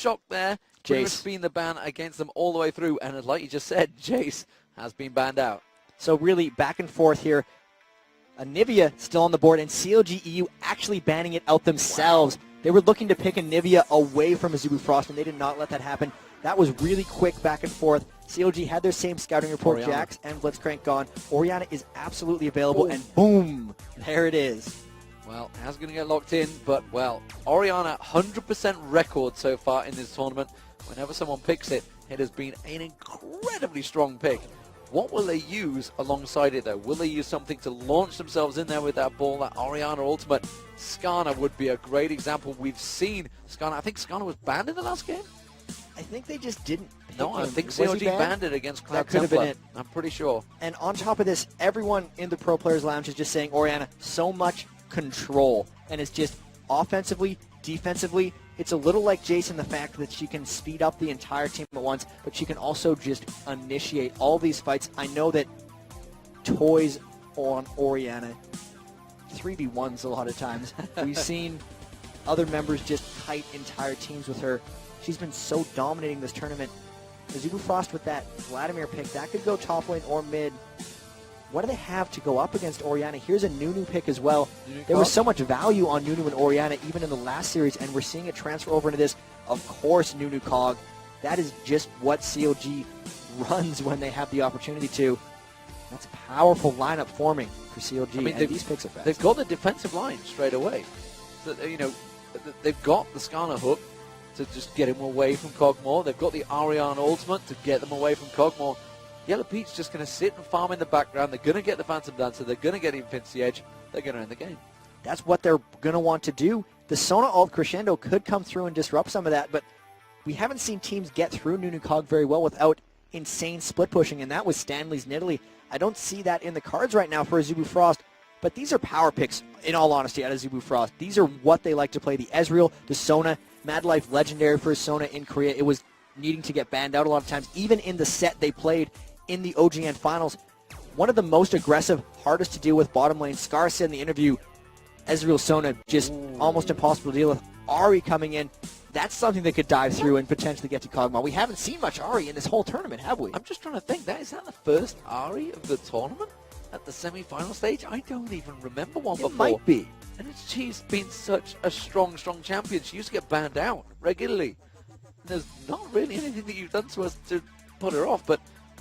shock there. Pretty much been the ban against them all the way through. And like you just said, Jace has been banned out. So really back and forth here. Anivia still on the board, and CLG.EU actually banning it out themselves. Wow. They were looking to pick Anivia away from Azubu Frost, and they did not let that happen. That was really quick back and forth. CLG had their same scouting report, Orianna. Jax and Blitzcrank gone. Orianna is absolutely available, and boom, there it is. Well, how's going to get locked in, but, well, Orianna, 100% record so far in this tournament. Whenever someone picks it, it has been an incredibly strong pick. What will they use alongside it, though? Will they use something to launch themselves in there with that ball, that Orianna ultimate? Skarner would be a great example. We've seen Skarner. I think Skarner was banned in the last game? I think they just didn't. No, I think CLG banned it against Cloud That could have been it. I'm pretty sure. And on top of this, everyone in the Pro Players Lounge is just saying, Orianna, so much control. And it's just offensively, defensively, it's a little like Jason, the fact that she can speed up the entire team at once, but she can also just initiate all these fights. I know that toys on Orianna, 3v1s a lot of times. We've seen other members just kite entire teams with her. She's been so dominating this tournament. Azubu Frost with that Vladimir pick, that could go top lane or mid. What do they have to go up against Orianna? Here's a Nunu pick as well. There was so much value on Nunu and Orianna even in the last series, and we're seeing it transfer over into this. Of course, Nunu Kog. That is just what CLG runs when they have the opportunity to. That's a powerful lineup forming for CLG, and these picks are fast. They've got the defensive line straight away. So, you know, they've got the Skarner hook to just get him away from Kog'Maw. They've got the Orianna ultimate to get them away from Kog'Maw. Yellow Pete's just going to sit and farm in the background. They're going to get the Phantom Dancer. They're going to get Infinity Edge. They're going to end the game. That's what they're going to want to do. The Sona ult Crescendo could come through and disrupt some of that, but we haven't seen teams get through Nunu Kog very well without insane split pushing, and that was Stanley's Nidalee. I don't see that in the cards right now for Azubu Frost, but these are power picks, in all honesty, out of Azubu Frost. These are what they like to play. The Ezreal, the Sona, Mad Life legendary for Sona in Korea. It was needing to get banned out a lot of times, even in the set they played in the OGN finals. One of the most aggressive, hardest to deal with bottom lane. Scar said in the interview, Ezreal Sona, just almost impossible to deal with. Ahri coming in, that's something they could dive through and potentially get to Kog'Maw. We haven't seen much Ahri in this whole tournament, have we? I'm just trying to think, is that the first Ahri of the tournament at the semi-final stage? I don't even remember one before. It might be. And she's been such a strong champion. She used to get banned out regularly. There's not really anything that you've done to us to put her off, but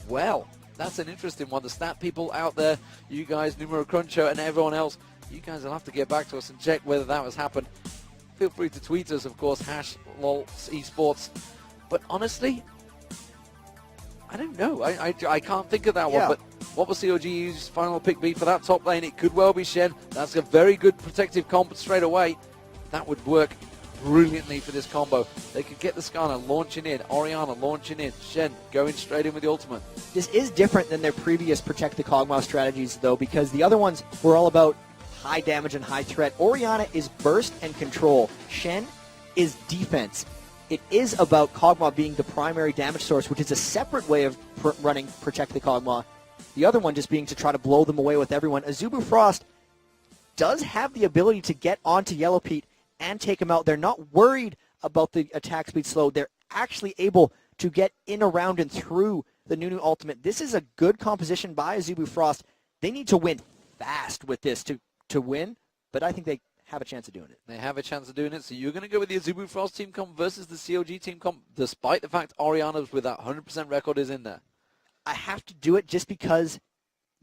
well, that's an interesting one. The stat people out there, you guys, Numero Cruncher and everyone else, you guys will have to get back to us and check whether that has happened. Feel free to tweet us, of course, #LOLEsports. But honestly, I don't know. I can't think of that one. But what will CLG's final pick be for that top lane? It could well be Shen. That's a very good protective comp straight away. That would work brilliantly for this combo. They could get the Skarner launching in, Orianna launching in, Shen going straight in with the ultimate. This is different than their previous Protect the Kog'Maw strategies, though, because the other ones were all about high damage and high threat. Orianna is burst and control. Shen is defense. It is about Kog'Maw being the primary damage source, which is a separate way of running Protect the Kog'Maw. The other one just being to try to blow them away with everyone. Azubu Frost does have the ability to get onto Yellow Pete and take him out. They're not worried about the attack speed slow. They're actually able to get in, around, and through the Nunu ultimate. This is a good composition by Azubu Frost. They need to win fast with this to win, but I think they have a chance of doing it. They have a chance of doing it, so you're going to go with the Azubu Frost team comp versus the CLG team comp, despite the fact Orianna's with that 100% record is in there. I have to do it just because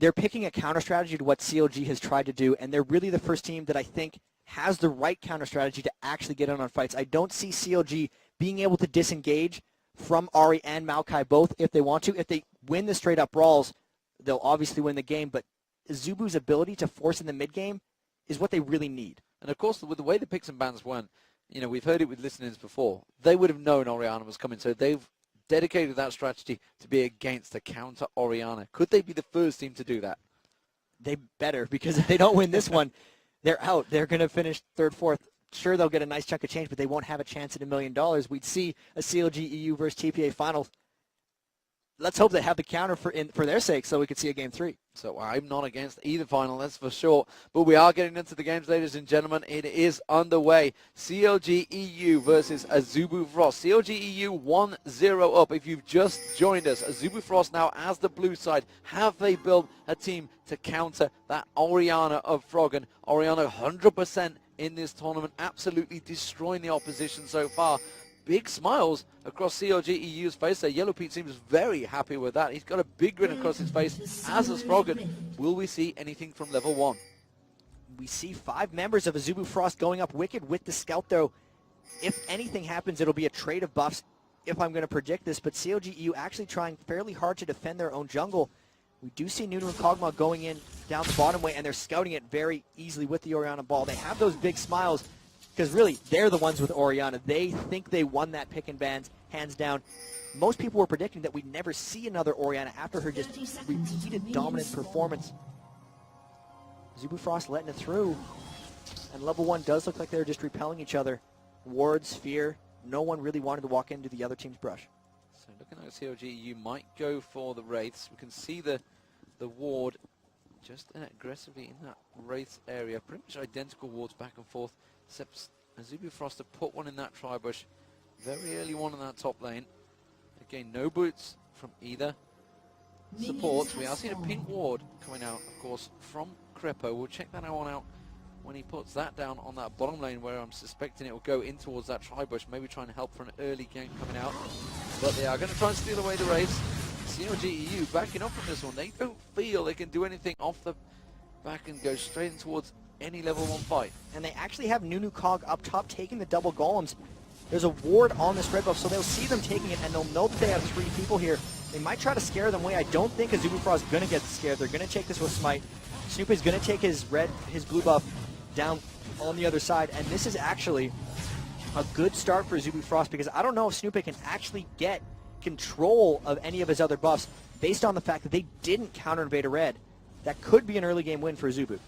they're picking a counter strategy to what CLG has tried to do, and they're really the first team that I think has the right counter strategy to actually get in on fights. I don't see CLG being able to disengage from Ahri and Maokai both if they want to. If they win the straight-up brawls, they'll obviously win the game, but Azubu's ability to force in the mid-game is what they really need. And, of course, with the way the picks and bans went, you know, we've heard it with listeners before. They would have known Orianna was coming, so they've dedicated that strategy to be against a counter Orianna. Could they be the first team to do that? They better, because if they don't win this one, they're out. They're going to finish third, fourth. Sure, they'll get a nice chunk of change, but they won't have a chance at $1 million. We'd see a CLG.EU versus TPA finals. let's hope they have the counter for their sake so we could see a game 3. So I'm not against either final, that's for sure. But we are getting into the games, ladies and gentlemen. It is underway. CLG.EU versus Azubu Frost. CLG.EU 1-0 up. If you've just joined us, Azubu Frost now as the blue side. Have they built a team to counter that Orianna of Froggen? Orianna 100% in this tournament, absolutely destroying the opposition so far. Big smiles across CLG.EU's face there. Yellow Pete seems very happy with that. He's got a big grin across his face, as has Froggen. Will we see anything from level 1? We see 5 members of Azubu Frost going up Wicked with the Scout, though. If anything happens, it'll be a trade of buffs, if I'm going to predict this. But CLG.EU actually trying fairly hard to defend their own jungle. We do see Nunu and Kog'Maw going in down the bottom way, and they're scouting it very easily with the Orianna ball. They have those big smiles, because really, they're the ones with Orianna. They think they won that pick and bans, hands down. Most people were predicting that we'd never see another Orianna after her just repeated dominant performance. Azubu Frost letting it through. And level 1 does look like they're just repelling each other. Wards, Fear, no one really wanted to walk into the other team's brush. So looking like CLG, you might go for the Wraiths. We can see the ward just aggressively in that Wraiths area. Pretty much identical wards back and forth. Except Azubu Frost have put one in that tri-bush. Very early one in that top lane. Again, no boots from either supports. We are seeing a pink ward coming out, of course, from Crepo. We'll check that one out when he puts that down on that bottom lane, where I'm suspecting it will go in towards that tri-bush, maybe trying to help for an early game coming out. But they are going to try and steal away the race. CLG.EU backing up from this one. They don't feel they can do anything off the back and go straight in towards any level 1 fight. And they actually have Nunu Kog up top taking the double golems. There's a ward on this red buff, so they'll see them taking it, and they'll know that they have 3 people here. They might try to scare them away. I don't think Azubu Frost is going to get scared. They're going to take this with Smite. Snoop is going to take his blue buff down on the other side, and this is actually a good start for Azubu Frost, because I don't know if Snoop can actually get control of any of his other buffs based on the fact that they didn't counter invade a red. That could be an early game win for Azubu.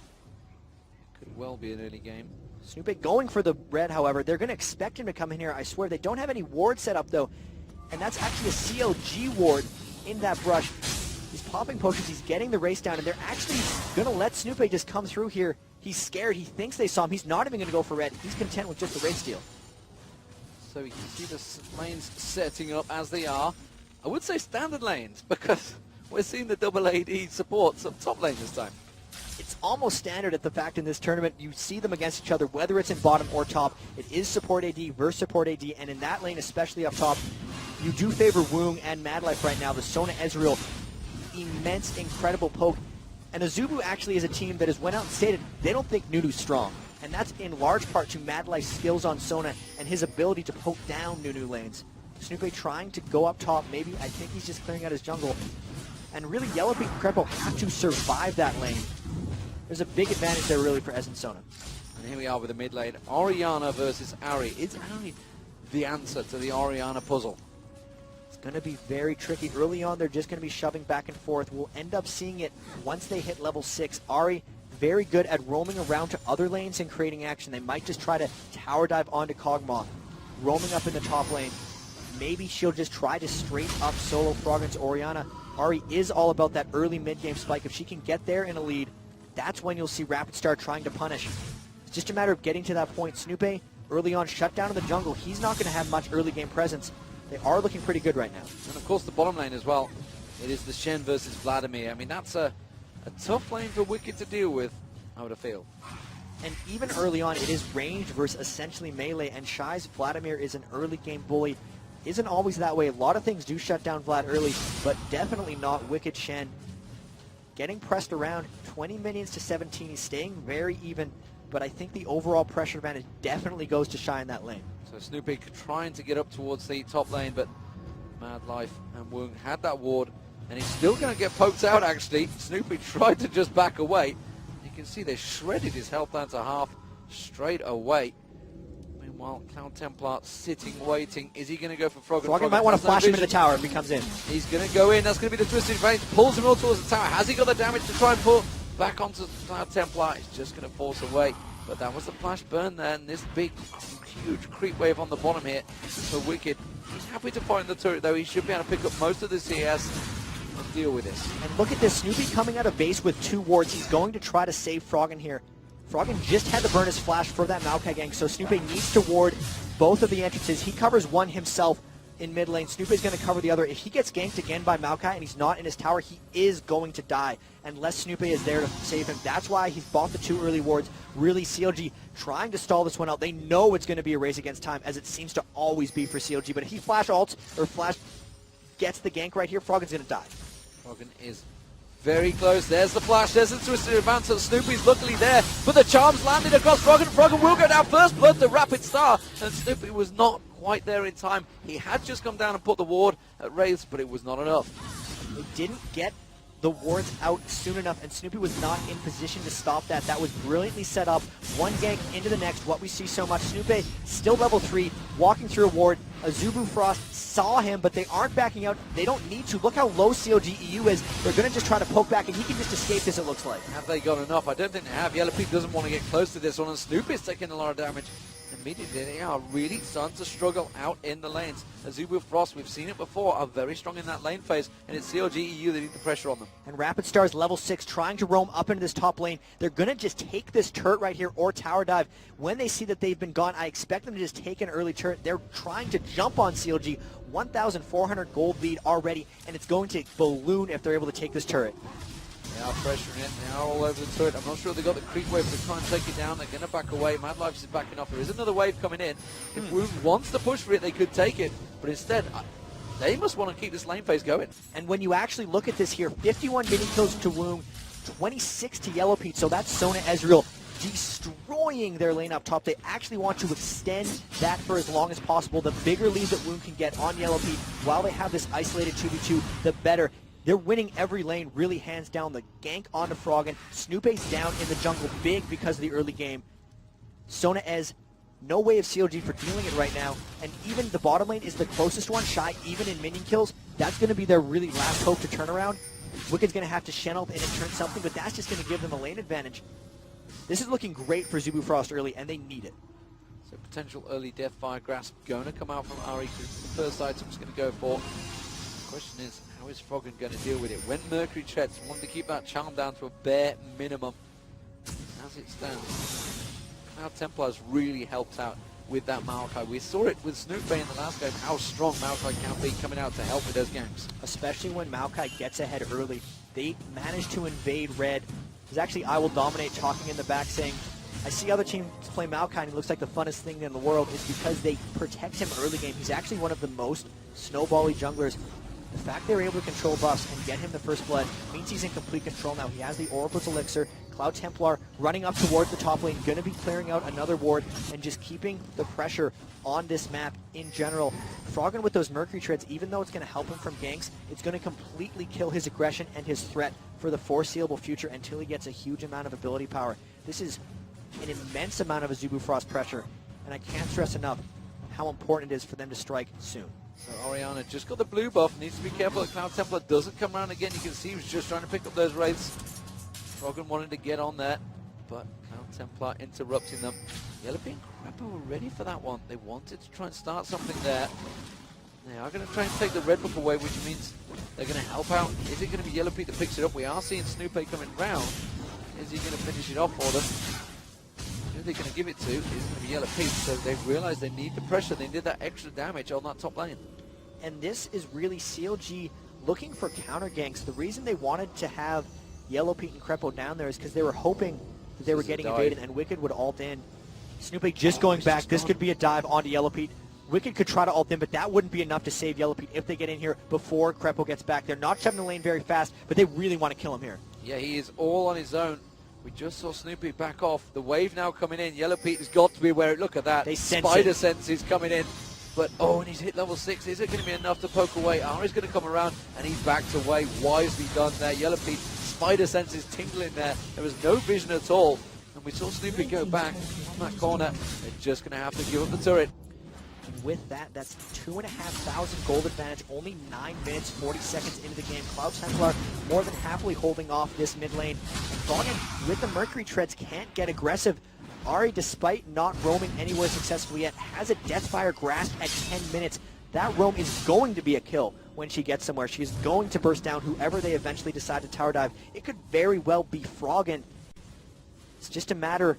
Could well be an early game. Snoop going for the red, however. They're going to expect him to come in here. I swear, they don't have any ward set up, though. And that's actually a CLG ward in that brush. He's popping potions. He's getting the race down, and they're actually going to let Snoop just come through here. He's scared. He thinks they saw him. He's not even going to go for red. He's content with just the race steal. So you can see the lanes setting up as they are. I would say standard lanes, because we're seeing the double AD supports up top lane this time. It's almost standard at the fact in this tournament. You see them against each other, whether it's in bottom or top. It is support AD versus support AD, and in that lane, especially up top, you do favor Woong and Mad Life right now. The Sona Ezreal, immense, incredible poke. And Azubu actually is a team that has went out and stated they don't think Nunu's strong. And that's in large part to Mad Life's skills on Sona and his ability to poke down Nunu lanes. Snoopy trying to go up top. Maybe, I think he's just clearing out his jungle. And really, Yellow Pete and Crepo have to survive that lane. There's a big advantage there, really, for Ez and Sona. And here we are with the mid lane. Orianna versus Ahri. Is Ahri the answer to the Orianna puzzle? It's going to be very tricky. Early on, they're just going to be shoving back and forth. We'll end up seeing it once they hit level 6. Ahri, very good at roaming around to other lanes and creating action. They might just try to tower dive onto Kog'Maw, roaming up in the top lane. Maybe she'll just try to straight up solo Froggen's Orianna. Ahri is all about that early mid-game spike. If she can get there in a lead, that's when you'll see Rapid Star trying to punish. It's just a matter of getting to that point. Snoopy, early on, shut down in the jungle. He's not going to have much early game presence. They are looking pretty good right now. And of course, the bottom lane as well. It is the Shen versus Vladimir. I mean, that's a tough lane for Wicked to deal with, I would have feel. And even early on, it is range versus essentially melee. And Shy's Vladimir is an early game bully. Isn't always that way. A lot of things do shut down Vlad early, but definitely not Wicked Shen. Getting pressed around, 20 minions to 17. He's staying very even, but I think the overall pressure advantage definitely goes to Shy in that lane. So Snoopy trying to get up towards the top lane, but Mad Life and Woong had that ward, and he's still going to get poked out, actually. Snoopy tried to just back away. You can see they shredded his health down to half straight away. Meanwhile, Cloud Templar sitting, waiting. Is he going to go for Froggen? Froggen might want to flash him into the tower if he comes in. He's going to go in. That's going to be the Twisted Fate. Pulls him all towards the tower. Has he got the damage to try and pull back onto Cloud Templar? He's just going to force away. But that was the flash burn there, and this big huge creep wave on the bottom here for Wicked. He's happy to find the turret, though. He should be able to pick up most of the CS and deal with this. And look at this, Snoopy coming out of base with 2 wards. He's going to try to save Froggen here. Froggen just had to burn his flash for that Maokai gank, so Snoopy needs to ward both of the entrances. He covers one himself in mid lane. Snoopy's going to cover the other. If he gets ganked again by Maokai and he's not in his tower, he is going to die unless Snoopy is there to save him. That's why he's bought the 2 early wards. Really, CLG trying to stall this one out. They know it's going to be a race against time, as it seems to always be for CLG, but if he flash ults or flash gets the gank right here, Froggen's going to die. Froggen is very close. There's the flash. There's the twisted advance. So Snoopy's luckily there, but the charms landed across Froggen. Froggen will go down first blood, the rapid star, and Snoopy was not quite there in time. He had just come down and put the ward at Wraiths, but it was not enough. They didn't get the wards out soon enough, and Snoopy was not in position to stop that. That was brilliantly set up. One gank into the next, what we see so much. Snoopy still level 3, walking through a ward. Azubu Frost saw him, but they aren't backing out. They don't need to. Look how low CLG.EU is. They're going to just try to poke back, and he can just escape this, it looks like. Have they got enough? I don't think they have. Yellow Pete doesn't want to get close to this one, and Snoopy's taking a lot of damage. Immediately, they are really starting to struggle out in the lanes. Azubu Frost, we've seen it before, are very strong in that lane phase, and it's CLG.EU that need the pressure on them. And Rapid Stars level 6 trying to roam up into this top lane. They're going to just take this turret right here or tower dive. When they see that they've been gone, I expect them to just take an early turret. They're trying to jump on CLG. 1,400 gold lead already, and it's going to balloon if they're able to take this turret. They are pressuring it. They are all over the turret. I'm not sure they got the creep wave to try and take it down. They're going to back away. Mad Lives is backing off. There is another wave coming in. If Wound wants to push for it, they could take it. But instead, they must want to keep this lane phase going. And when you actually look at this here, 51 mini kills to Wound, 26 to Yellow Pete. So that's Sona Ezreal destroying their lane up top. They actually want to extend that for as long as possible. The bigger lead that Wound can get on Yellow Pete while they have this isolated 2v2, the better. They're winning every lane, really hands down. The gank onto Froggen. Snoopy's down in the jungle big because of the early game. Sona Ez, no way of CLG for dealing it right now. And even the bottom lane is the closest one, shy even in minion kills. That's going to be their really last hope to turn around. Wicked's going to have to Shen ult in and turn something, but that's just going to give them a lane advantage. This is looking great for Azubu Frost early, and they need it. So potential early death fire grasp going to come out from Ari. The first item is going to go for. The question is, how is Froggen going to deal with it? When Mercury Treads wanted to keep that charm down to a bare minimum. As it stands, Cloud Templar's really helped out with that Maokai. We saw it with Snoopy in the last game, how strong Maokai can be coming out to help with those ganks. Especially when Maokai gets ahead early. They managed to invade red. There's actually I Will Dominate talking in the back saying, I see other teams play Maokai and he looks like the funnest thing in the world. Is because they protect him early game. He's actually one of the most snowbally junglers. The fact they were able to control buffs and get him the first blood means he's in complete control now. He has the Oracle's Elixir. Cloud Templar running up towards the top lane, going to be clearing out another ward and just keeping the pressure on this map in general. Froggen with those Mercury Treads, even though it's going to help him from ganks, it's going to completely kill his aggression and his threat for the foreseeable future until he gets a huge amount of ability power. This is an immense amount of Azubu Frost pressure, and I can't stress enough how important it is for them to strike soon. So Orianna just got the blue buff, needs to be careful that Cloud Templar doesn't come around again. You can see he was just trying to pick up those wraiths. Froggen wanted to get on that, but Cloud Templar interrupting them. Yellow Pete and Crappo were ready for that one. They wanted to try and start something there. They are going to try and take the red buff away, which means they're going to help out. Is it going to be Yellow Pete that picks it up? We are seeing Snoopy coming round. Is he going to finish it off for them? Who are they going to give it to? It's going to be Yellow Pete, so they've realized they need the pressure. They did that extra damage on that top lane. And this is really CLG looking for counter ganks. The reason they wanted to have Yellow Pete and Creppo down there is because they were hoping that they were getting invaded and Wicked would ult in. Snoopy just going back. This could be a dive onto Yellow Pete. Wicked could try to ult in, but that wouldn't be enough to save Yellow Pete if they get in here before Creppo gets back. They're not shoving the lane very fast, but they really want to kill him here. Yeah, he is all on his own. We just saw Snoopy back off. The wave now coming in. Yellow Pete has got to be aware. Look at that. They sense Spider it. sense is coming in. But, oh, and he's hit level 6. Is it going to be enough to poke away? Ari's going to come around, and he's backed away. Wisely done there. Yellow Pete, Spider sense is tingling there. There was no vision at all. And we saw Snoopy go back on that corner. They're just going to have to give up the turret. And with that, that's 2,500 gold advantage. Only 9 minutes, 40 seconds into the game. Cloud Templar more than happily holding off this mid lane. And Froggen, with the Mercury Treads, can't get aggressive. Ari, despite not roaming anywhere successfully yet, has a Deathfire grasp at 10 minutes. That roam is going to be a kill when she gets somewhere. She is going to burst down whoever they eventually decide to tower dive. It could very well be Froggen. It's just a matter of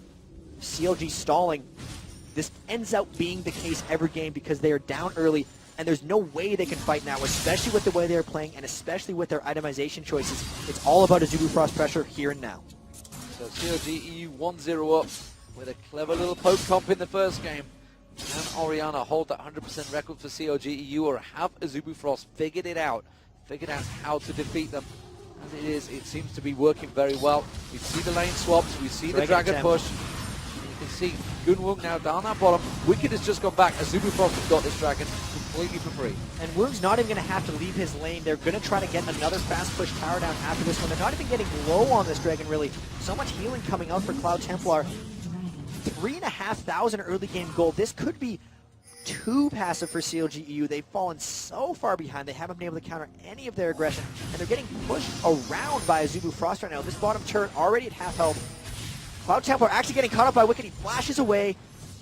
CLG stalling. This ends up being the case every game because they are down early, and there's no way they can fight now, especially with the way they're playing and especially with their itemization choices. It's all about Azubu Frost pressure here and now. So CLG.EU 1-0 up with a clever little poke comp in the first game. Can Orianna hold that 100% record for CLG.EU, or have Azubu Frost figured out how to defeat them? And it seems to be working very well. We see the lane swaps, we see the dragon push. And you can see Gunwung now down that bottom. Wicked has just gone back. Azubu Frost has got this dragon completely for free. And Woong's not even going to have to leave his lane. They're going to try to get another fast push tower down after this one. They're not even getting low on this dragon, really. So much healing coming out for Cloud Templar. 3,500 early game gold. This could be too passive for CLG.EU. They've fallen so far behind. They haven't been able to counter any of their aggression, and they're getting pushed around by Azubu Frost right now. This bottom turret already at half health. Cloud Templar actually getting caught up by Wicked. He flashes away.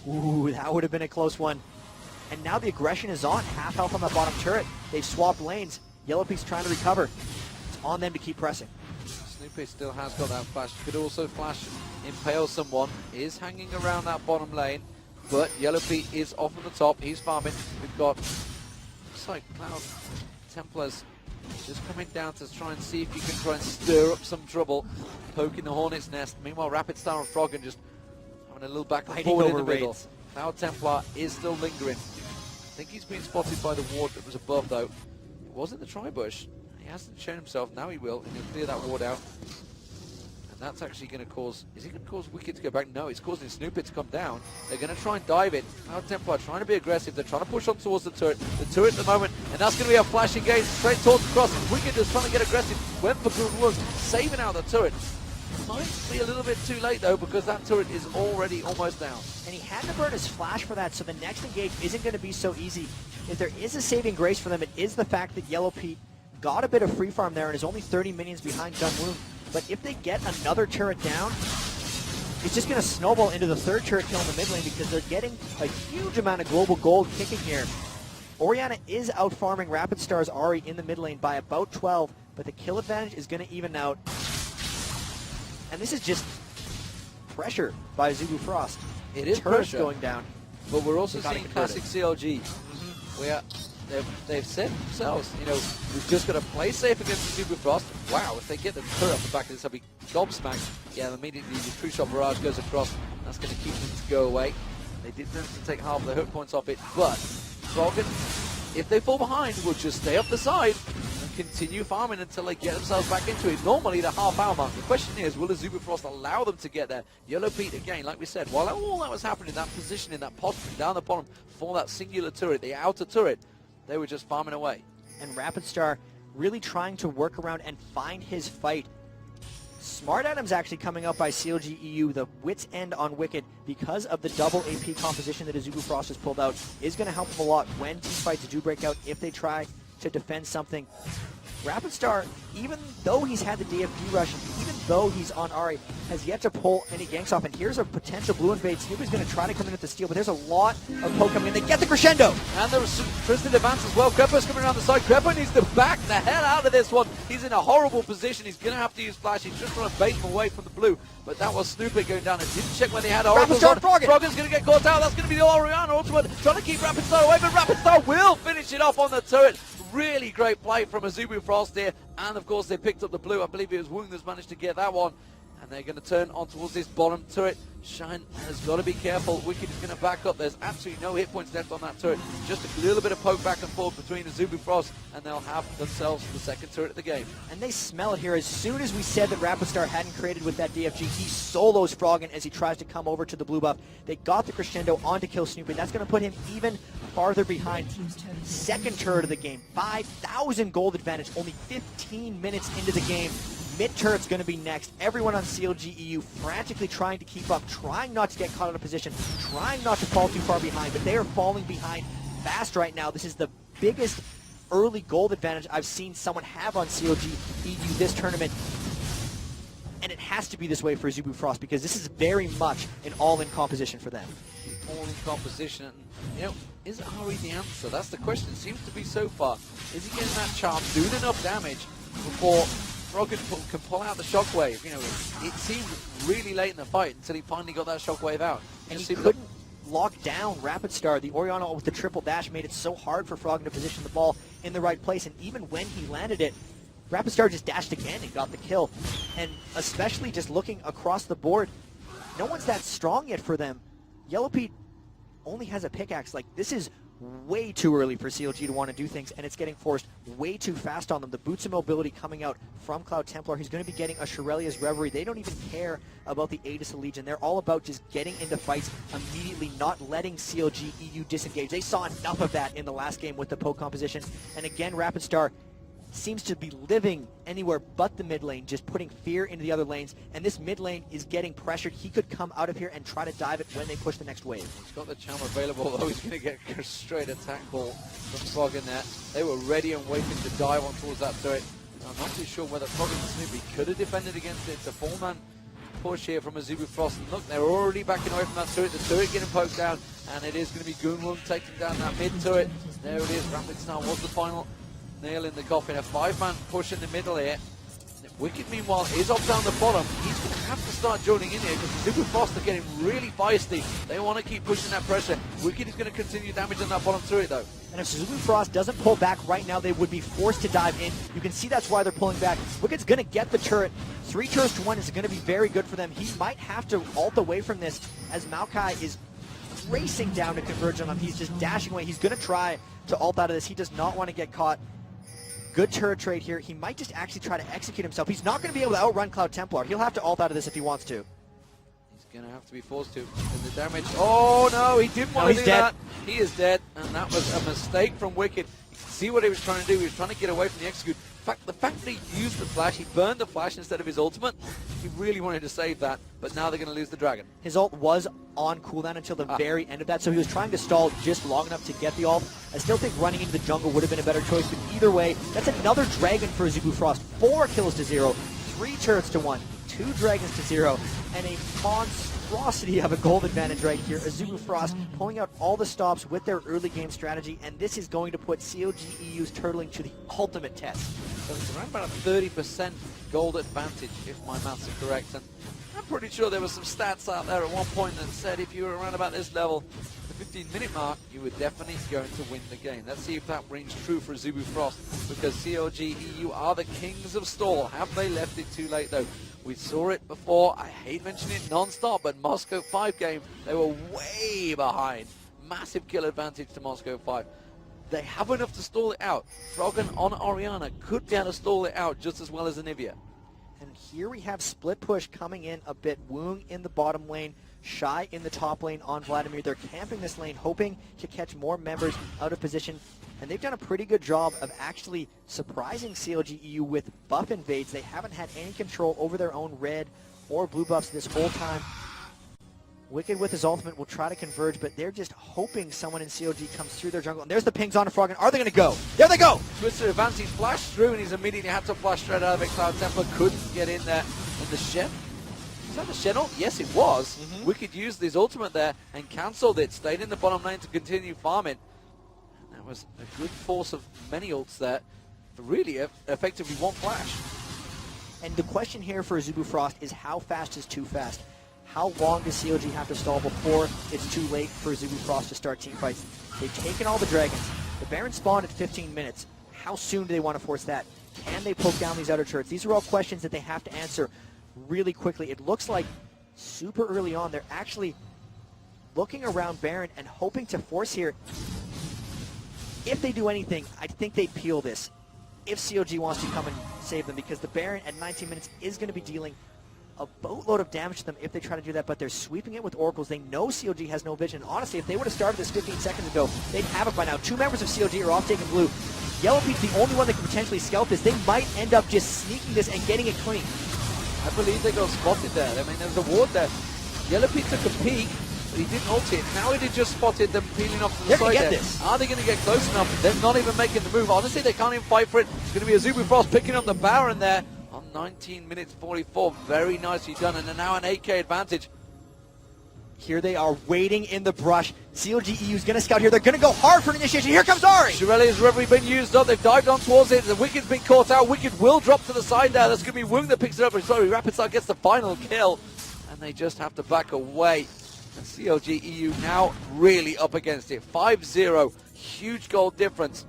Ooh, that would have been a close one. And now the aggression is on. Half health on the bottom turret. They've swapped lanes. Yellowpeak's trying to recover. It's on them to keep pressing. Snoopy still has got that flash. Could also flash impale someone. Is hanging around that bottom lane. But Yellowpeak is off at the top. He's farming. We've got, looks like Cloud Templars just coming down to try and see if you can try and stir up some trouble. Poking the Hornet's Nest. Meanwhile, Rapid Star and Froggen just having a little back and forward in the middle. Cloud Templar is still lingering. I think he's been spotted by the ward that was above, though. It was in the tri-bush. He hasn't shown himself. Now he will, and he'll clear that ward out. And that's actually going to cause... Is he going to cause Wicked to go back? No, it's causing Snoopy to come down. They're going to try and dive it. Cloud Templar trying to be aggressive. They're trying to push on towards the turret. The turret at the moment, and that's going to be a flash engage straight towards the cross. Wicked is trying to get aggressive. Went for good work, saving out the turret. Might be a little bit too late, though, because that turret is already almost down. And he had to burn his flash for that, so the next engage isn't going to be so easy. If there is a saving grace for them, it is the fact that Yellowpeak got a bit of free farm there and is only 30 minions behind Gunwung. But if they get another turret down, it's just going to snowball into the third turret kill in the mid lane because they're getting a huge amount of global gold kicking here. Orianna is out-farming Rapid Star's Ari in the mid lane by about 12, but the kill advantage is going to even out. And this is just pressure by Azubu Frost. It is Turret's pressure going down. But we're also seeing classic CLG. Where they've said themselves, you know, we've just got to play safe against the Azubu Frost. Wow, if they get the turret off the back of this, they'll be gobsmacked. Yeah, immediately the True Shot Barrage goes across. That's going to keep them to go away. They did manage to take half of the hook points off it, but Froggen, if they fall behind, will just stay up the side and continue farming until they get themselves back into it. Normally the half-hour mark. The question is, will Azubu Frost allow them to get there? Yellowpeak, again, like we said, while all that was happening, that positioning, that posturing down the bottom for that singular turret, the outer turret, they were just farming away. And Rapid Star really trying to work around and find his fight. Smart items actually coming up by CLG.EU. The Wit's End on Wicked, because of the double AP composition that Azubu Frost has pulled out, is going to help them a lot when team fights do break out if they try to defend something. Rapid Star, even though he's had the DFD rush, even though he's on Ari, has yet to pull any ganks off. And here's a potential blue invade. Snoopy's going to try to come in with the steal, but there's a lot of poke coming in. They get the crescendo! And there's Tristan advance as well. Crepo's coming around the side. Crepo needs to back the hell out of this one. He's in a horrible position. He's going to have to use flash. He's just trying to bait him away from the blue. But that was Snoopy going down and didn't check when they had oracles on. Froggen's going to get caught out. That's going to be the Orianna ultimate. Trying to keep Rapid Star away, but Rapid Star will finish it off on the turret. Really great play from Azubu Frost here, and of course they picked up the blue. I believe it was Woong that's managed to get that one, and they're going to turn on towards this bottom turret. Shine has got to be careful. Wicked is going to back up. There's absolutely no hit points left on that turret. Just a little bit of poke back and forth between Azubu Frost, and they'll have themselves the second turret of the game. And they smell it here. As soon as we said that Rapid Star hadn't created with that DFG, he solos Froggen as he tries to come over to the blue buff. They got the crescendo on to kill Snoopy. That's going to put him even farther behind. Second turret of the game. 5,000 gold advantage. Only 15 minutes into the game. Mid turret's going to be next. Everyone on CLG.EU frantically trying to keep up, trying not to get caught out of position, trying not to fall too far behind, but they are falling behind fast right now. This is the biggest early gold advantage I've seen someone have on CLG.EU this tournament. And it has to be this way for Azubu Frost because this is very much an all-in composition for them. All-in composition. And, you know, is Ari the answer? That's the question. Seems to be so far. Is he getting that charm, doing enough damage before Froggen can pull out the shockwave? You know, it seemed really late in the fight until he finally got that shockwave out. And he couldn't lock down Rapid Star. The Orianna with the triple dash made it so hard for Froggen to position the ball in the right place. And even when he landed it, Rapid Star just dashed again and got the kill. And especially just looking across the board, no one's that strong yet for them. Yellow Pete only has a pickaxe. Like, this is way too early for CLG to want to do things, and it's getting forced way too fast on them. The boots of mobility coming out from Cloud Templar. He's going to be getting a Shirelia's Reverie. They don't even care about the Aegis of Legion. They're all about just getting into fights immediately, not letting CLG.EU disengage. They saw enough of that in the last game with the poke composition. And again, Rapid Star seems to be living anywhere but the mid lane, just putting fear into the other lanes, and this mid lane is getting pressured. He could come out of here and try to dive it when they push the next wave. He's got the charm available, though. He's going to get a straight attack ball from Froggen there. They were ready and waiting to dive on towards that turret. I'm not too sure whether Froggen Snoopy could have defended against it. It's a four-man push here from Azubu Frost, and look, they're already backing away from that turret. The turret getting poked down, and it is going to be Goonwon taking down that mid turret. There it is. Rapid Star was the final nail in the coffin. A five-man push in the middle here. Wicked, meanwhile, is up down the bottom. He's going to have to start joining in here because Azubu Frost are getting really feisty. They want to keep pushing that pressure. Wicked is going to continue damaging that bottom turret, though. And if Azubu Frost doesn't pull back right now, they would be forced to dive in. You can see that's why they're pulling back. Wicked's going to get the turret. 3 turrets to 1 is going to be very good for them. He might have to ult away from this as Maokai is racing down to converge on him. He's just dashing away. He's going to try to ult out of this. He does not want to get caught. Good turret trade here. He might just actually try to execute himself. He's not going to be able to outrun Cloud Templar. He'll have to ult out of this if he wants to. He's going to have to be forced to. And the damage. Oh, no, he didn't want to do that. He is dead, and that was a mistake from Wicked. You can see what he was trying to do. He was trying to get away from the execute. In fact, the fact that he used the flash, he burned the flash instead of his ultimate, he really wanted to save that, but now they're going to lose the dragon. His ult was on cooldown until the very end of that, so he was trying to stall just long enough to get the ult. I still think running into the jungle would have been a better choice, but either way, that's another dragon for Azubu Frost. 4 kills to 0, 3 turrets to 1, 2 dragons to 0, and a monstrosity of a gold advantage right here. Azubu Frost pulling out all the stops with their early game strategy, and this is going to put CLG.EU's turtling to the ultimate test. So it's around about a 30% gold advantage, if my maths are correct. And I'm pretty sure there were some stats out there at one point that said if you were around about this level, the 15-minute mark, you were definitely going to win the game. Let's see if that rings true for Azubu Frost, because CLG.EU are the kings of stall. Have they left it too late, though? We saw it before. I hate mentioning it non-stop, but Moscow 5 game, they were way behind. Massive kill advantage to Moscow 5. They have enough to stall it out. Froggen on Orianna could be able to stall it out just as well as Anivia. And here we have split push coming in a bit. Woong in the bottom lane, Shy in the top lane on Vladimir. They're camping this lane, hoping to catch more members out of position. And they've done a pretty good job of actually surprising CLG.EU with buff invades. They haven't had any control over their own red or blue buffs this whole time. Wicked with his ultimate will try to converge, but they're just hoping someone in CLG comes through their jungle. And there's the pings on Froggen. Are they going to go? There they go! Twister advancing, flashed through, and he's immediately had to flash straight out of it. Cloud Templar couldn't get in there. And the Shen, is that the Shen ult? Yes, it was. Wicked used his ultimate there and cancelled it. Stayed in the bottom lane to continue farming. And that was a good force of many ults there. Really effectively one flash. And the question here for Azubu Frost is how fast is too fast? How long does CLG have to stall before it's too late for Azubu Frost to start team fights? They've taken all the dragons. The Baron spawned at 15 minutes. How soon do they want to force that? Can they poke down these outer turrets? These are all questions that they have to answer really quickly. It looks like super early on they're actually looking around Baron and hoping to force here. If they do anything, I think they'd peel this if CLG wants to come and save them, because the Baron at 19 minutes is going to be dealing a boatload of damage to them if they try to do that, but they're sweeping it with oracles. They know CLG has no vision. Honestly, if they would have started this 15 seconds ago, they'd have it by now. 2 members of CLG are off taking blue. Yellow Pete's the only one that can potentially scalp this. They might end up just sneaking this and getting it clean. I believe they got spotted there. I mean, there was a ward there. Yellow Pete took a peek, but he didn't ult it. Now he just spotted them peeling off to the side there. This. Are they going to get close enough? They're not even making the move. Honestly, they can't even fight for it. It's going to be Azubu Frost picking up the Baron there on 19 minutes 44. Very nicely done, and now an 8K advantage. Here they are waiting in the brush. CLG.EU is going to scout here. They're going to go hard for an initiation. Here comes Ari. Shirelli's rubbery been used up. They've dived on towards it. The Wicked's been caught out. Wicked will drop to the side there. That's going to be Woong that picks it up. But sorry, Rapid Star gets the final kill. And they just have to back away. And CLG.EU now really up against it. 5-0. Huge goal difference.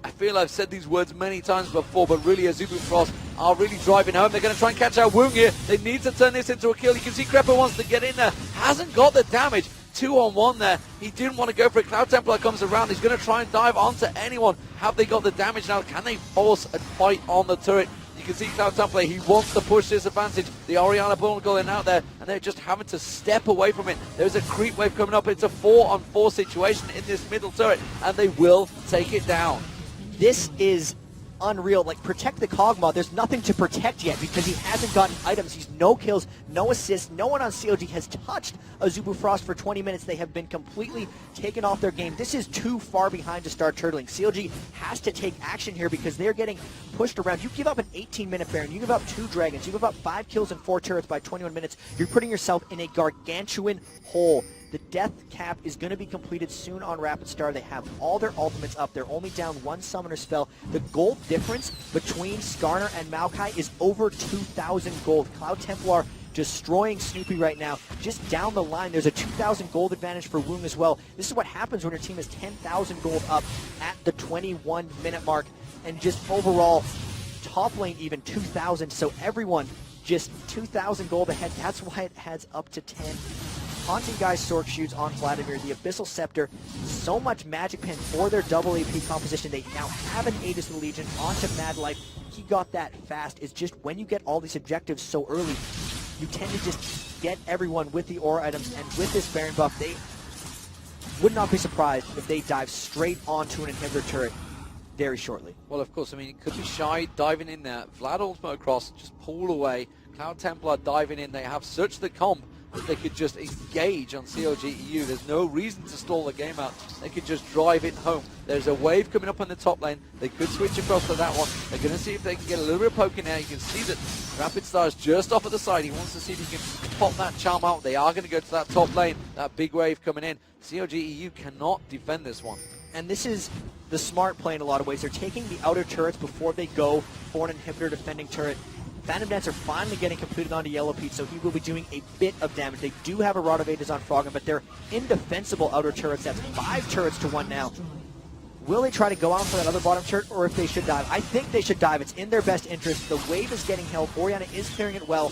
I feel I've said these words many times before, but really Azubu Frost are really driving home. They're going to try and catch out Woong here. They need to turn this into a kill. You can see Crepper wants to get in there. Hasn't got the damage. 2-on-1 there. He didn't want to go for it. Cloud Templar comes around. He's going to try and dive onto anyone. Have they got the damage now? Can they force a fight on the turret? You can see Cloud Templar, he wants to push this advantage. The Orianna Bull going out there, and they're just having to step away from it. There's a creep wave coming up. It's a 4-on-4 situation in this middle turret, and they will take it down. This is unreal. Like, protect the Kog'Maw. There's nothing to protect yet because he hasn't gotten items. He's no kills, no assists. No one on CLG has touched Azubu Frost for 20 minutes. They have been completely taken off their game. This is too far behind to start turtling. CLG has to take action here because they're getting pushed around. You give up an 18-minute Baron. You give up 2 Dragons. You give up 5 kills and 4 turrets by 21 minutes. You're putting yourself in a gargantuan hole. The death cap is going to be completed soon on Rapid Star. They have all their ultimates up. They're only down 1 summoner spell. The gold difference between Skarner and Maokai is over 2,000 gold. Cloud Templar destroying Snoopy right now. Just down the line, there's a 2,000 gold advantage for Woong as well. This is what happens when your team is 10,000 gold up at the 21-minute mark. And just overall, top lane even 2,000. So everyone just 2,000 gold ahead. That's why it adds up to 10. Haunting Guy's Sork shoots on Vladimir, the Abyssal Scepter, so much Magic Pen for their double AP composition. They now have an Aegis of the Legion onto Mad Life. He got that fast. It's just when you get all these objectives so early, you tend to just get everyone with the aura items, and with this Baron buff, they would not be surprised if they dive straight onto an inhibitor turret very shortly. Well, of course, I mean, it could be Shy diving in there. Vlad ultimate across, just pull away. Cloud Templar diving in. They have such the comp that they could just engage on CLG.EU. There's no reason to stall the game out. They could just drive it home. There's a wave coming up on the top lane. They could switch across to that one. They're going to see if they can get a little bit of poke in there. You can see that Rapid Star is just off at the side. He wants to see if he can pop that charm out. They are going to go to that top lane. That big wave coming in. CLG.EU cannot defend this one. And this is the smart play in a lot of ways. They're taking the outer turrets before they go for an inhibitor defending turret. Phantom Dancer finally getting completed onto Yellow Pete, so he will be doing a bit of damage. They do have a Rod of Ages on Froggen, but they're indefensible outer turrets. That's 5 turrets to 1 now. Will they try to go out for that other bottom turret, or if they should dive? I think they should dive. It's in their best interest. The wave is getting held. Orianna is clearing it well.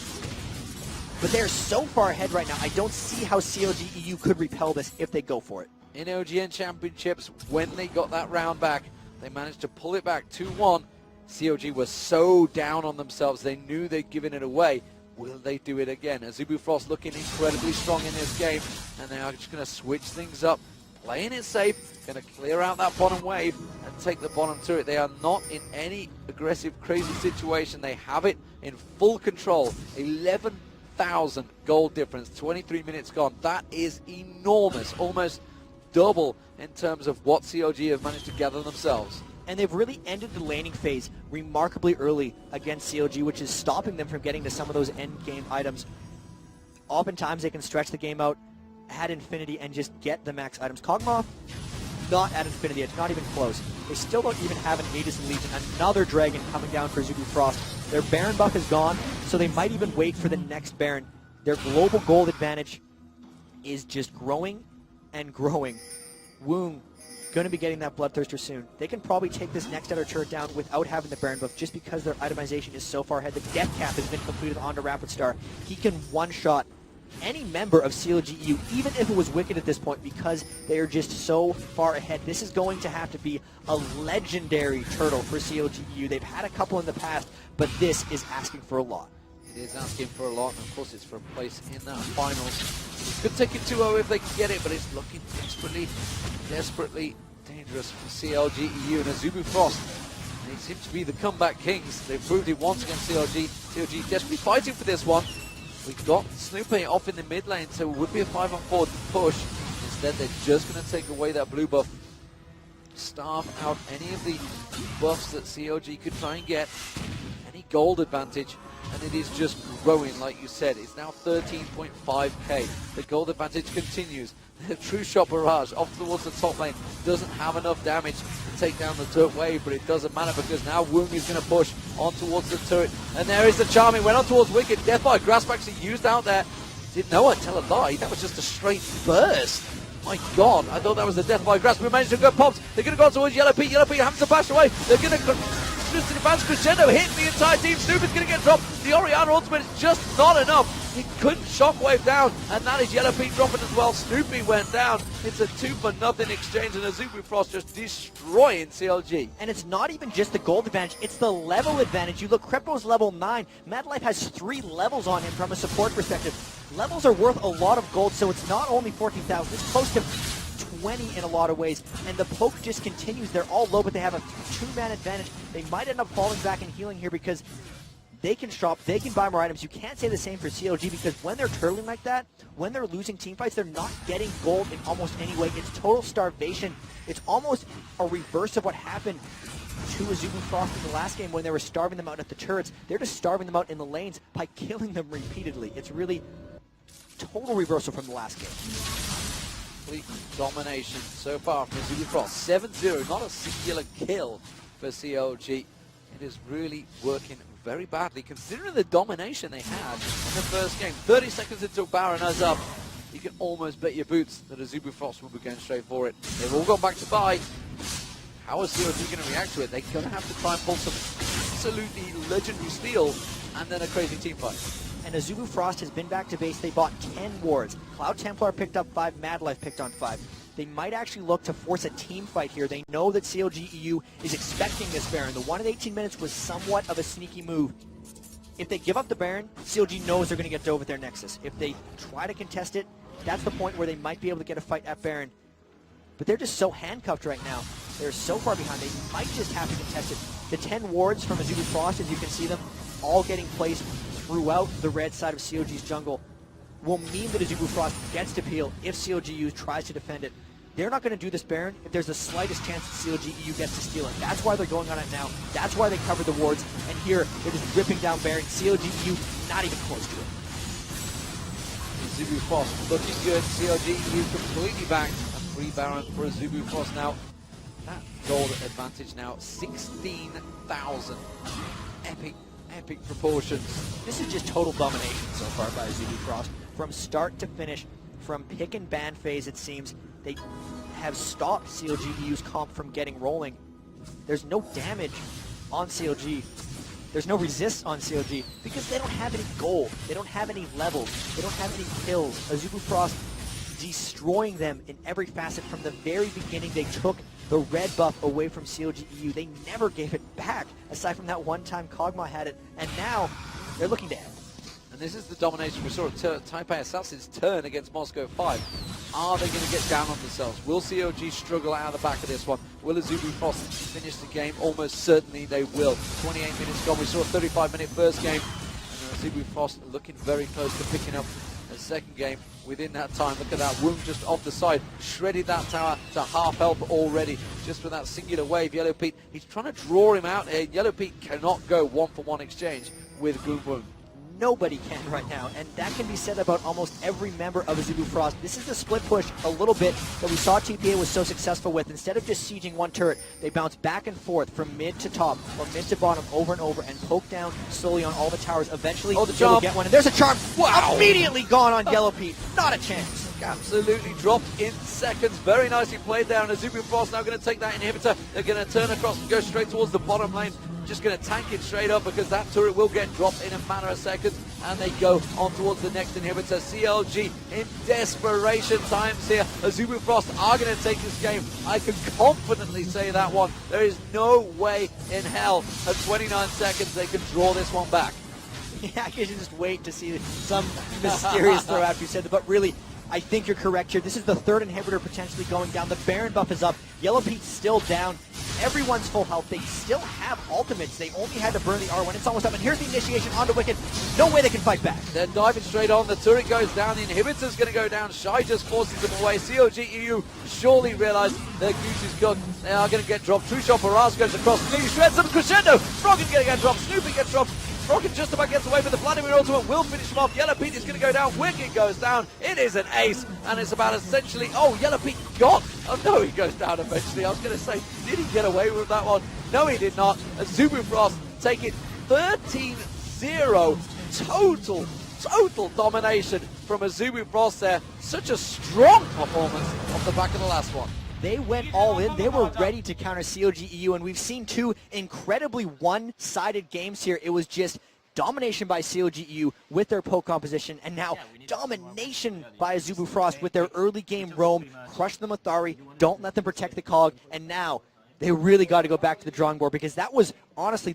But they're so far ahead right now, I don't see how CLG.EU could repel this if they go for it. In OGN Championships, when they got that round back, they managed to pull it back 2-1. CLG was so down on themselves, they knew they'd given it away. Will they do it again? Azubu Frost looking incredibly strong in this game, and they are just going to switch things up, playing it safe, going to clear out that bottom wave and take the bottom turret. They are not in any aggressive, crazy situation. They have it in full control. 11,000 gold difference, 23 minutes gone. That is enormous, almost double in terms of what CLG have managed to gather themselves. And they've really ended the laning phase remarkably early against CLG, which is stopping them from getting to some of those end-game items. Oftentimes, they can stretch the game out, add Infinity, and just get the max items. Kog'Maw, not at Infinity. It's not even close. They still don't even have an Aegis of Legion. Another Dragon coming down for Azubu Frost. Their Baron buff is gone, so they might even wait for the next Baron. Their global gold advantage is just growing and growing. Woong going to be getting that Bloodthirster soon. They can probably take this next outer turret down without having the Baron buff just because their itemization is so far ahead. The death cap has been completed onto Rapid Star. He can one-shot any member of CLG.EU, even if it was Wicked at this point, because they are just so far ahead. This is going to have to be a legendary turtle for CLG.EU. They've had a couple in the past, but this is asking for a lot. It is asking for a lot, and of course it's for a place in that finals. Could take it 2-0 if they can get it, but it's looking desperately dangerous for CLG.EU and Azubu Frost. They seem to be the comeback kings. They've proved it once against CLG. CLG desperately fighting for this one. We've got Snoopy off in the mid lane, so it would be a 5-on-4 push. Instead, they're just going to take away that blue buff. Starve out any of the buffs that CLG could try and get. Any gold advantage. and it is just growing, like you said. It's now 13.5k. The gold advantage continues. The true shot barrage off towards the top lane doesn't have enough damage to take down the turret wave, but it doesn't matter because now Woong is going to push on towards the turret. And there is the charm. It went on towards Wicked. Death by Grasp actually used out there. Didn't know it, tell a lie. That was just a straight burst. My God, I thought that was the Death by Grasp. We managed to go popped. They're going to go towards Yellow Pete. Yellow Pete having to bash away. They're going to just advance crescendo, hit the entire team. Snoop is going to get dropped. The Orianna ultimate is just not enough. He couldn't shockwave down, and that is Yellow Pete dropping as well. Snoopy went down. It's a 2-for-0 exchange, and Azubu Frost just destroying CLG. And it's not even just the gold advantage, it's the level advantage. You look, Crypto's level 9. Mad Life has 3 levels on him from a support perspective. Levels are worth a lot of gold, so it's not only 14,000, it's close to 20 in a lot of ways, and the poke just continues. They're all low, but they have a 2-man advantage. They might end up falling back and healing here because they can shop, they can buy more items. You can't say the same for CLG because when they're turtling like that, when they're losing team fights, they're not getting gold in almost any way. It's total starvation. It's almost a reverse of what happened to Azubu Frost in the last game when they were starving them out at the turrets. They're just starving them out in the lanes by killing them repeatedly. It's really total reversal from the last game. Complete domination so far from Azubu Frost. 7-0, not a singular kill for CLG. It is really working very badly considering the domination they had in the first game. 30 seconds until Baron is up. You can almost bet your boots that Azubu Frost will be going straight for it. They've all gone back to buy. How is CLG going to react to it? They're going to have to try and pull some absolutely legendary steal and then a crazy team fight. And Azubu Frost has been back to base. They bought 10 wards. Cloud Templar picked up 5, Mad Life picked on 5. They might actually look to force a team fight here. They know that CLG.EU is expecting this Baron. The 1 in 18 minutes was somewhat of a sneaky move. If they give up the Baron, CLG knows they're going to get dove with their Nexus. If they try to contest it, that's the point where they might be able to get a fight at Baron. But they're just so handcuffed right now. They're so far behind. They might just have to contest it. The 10 wards from Azubu Frost, as you can see them, all getting placed throughout the red side of CLG's jungle, will mean that Azubu Frost gets to peel if CLG.EU tries to defend it. They're not going to do this Baron if there's the slightest chance that CLG.EU gets to steal it. That's why they're going on it now. That's why they covered the wards. And here, they're just ripping down Baron. CLG.EU not even close to it. Azubu Frost looking good. CLG.EU completely backed. A free Baron for Azubu Frost now. That gold advantage now, 16,000. Epic proportions. This is just total domination so far by Azubu Frost. From start to finish, from pick and ban phase, it seems, they have stopped CLG.EU's comp from getting rolling. There's no damage on CLG. There's no resist on CLG because they don't have any gold. They don't have any levels. They don't have any kills. Azubu Frost destroying them in every facet. From the very beginning, they took the red buff away from CLG.EU. They never gave it back, aside from that one time Kog'Maw had it, and now they're looking to end. And this is the domination we saw at Taipei Assassin's turn against Moscow 5. Are they going to get down on themselves? Will CLG struggle out of the back of this one? Will Azubu Frost finish the game? Almost certainly they will. 28 minutes gone. We saw a 35-minute first game. And Azubu Frost looking very close to picking up a second game within that time. Look at that. Woong just off the side. Shredded that tower to half health already. Just with that singular wave. Yellow Pete, he's trying to draw him out here. Yellow Pete cannot go 1-for-1 exchange with Woong. Nobody can right now, and that can be said about almost every member of Azubu Frost. This is the split push a little bit that we saw TPA was so successful with. Instead of just sieging one turret, they bounce back and forth from mid to top or mid to bottom over and over and poke down slowly on all the towers. Eventually, they will get one, and there's a charm. Wow! Immediately gone on Yellow Pete. Not a chance. Absolutely dropped in seconds. Very nicely played there, and Azubu Frost now going to take that inhibitor. They're going to turn across and go straight towards the bottom lane. Just going to tank it straight up because that turret will get dropped in a matter of seconds, and they go on towards the next inhibitor. CLG in desperation times here. Azubu Frost are going to take this game. I can confidently say that one. There is no way in hell at 29 seconds they can draw this one back. Yeah, I can just wait to see some mysterious throw after you said that, but really, I think you're correct here. This is the third inhibitor potentially going down. The Baron buff is up. Yellow Pete's still down. Everyone's full health. They still have ultimates. They only had to burn the R when it's almost up. And here's the initiation onto Wicked. No way they can fight back. They're diving straight on. The turret goes down. The inhibitor's going to go down. Shy just forces them away. CLG.EU surely realize their goose is cooked. They are going to get dropped. True Shot Barrage goes across. Nearly shreds them. Crescendo. Froggen going to get dropped. Snoopy gets dropped. Rocket just about gets away with the Vladimir ultimate, will finish him off. Yellow Pete is going to go down, Wicked goes down, it is an ace, and it's about essentially, oh, Yellow Pete got, oh no, he goes down eventually. I was going to say, did he get away with that one? No, he did not. Azubu Frost take it 13-0, total domination from Azubu Frost there. Such a strong performance off the back of the last one. They went all in. They were ready to counter CLG.EU, and we've seen two incredibly one-sided games here. It was just domination by CLG.EU with their poke composition, and now domination by Azubu Frost with their early game roam. Crush them with Thari, don't let them protect the Cog, and now they really got to go back to the drawing board because that was honestly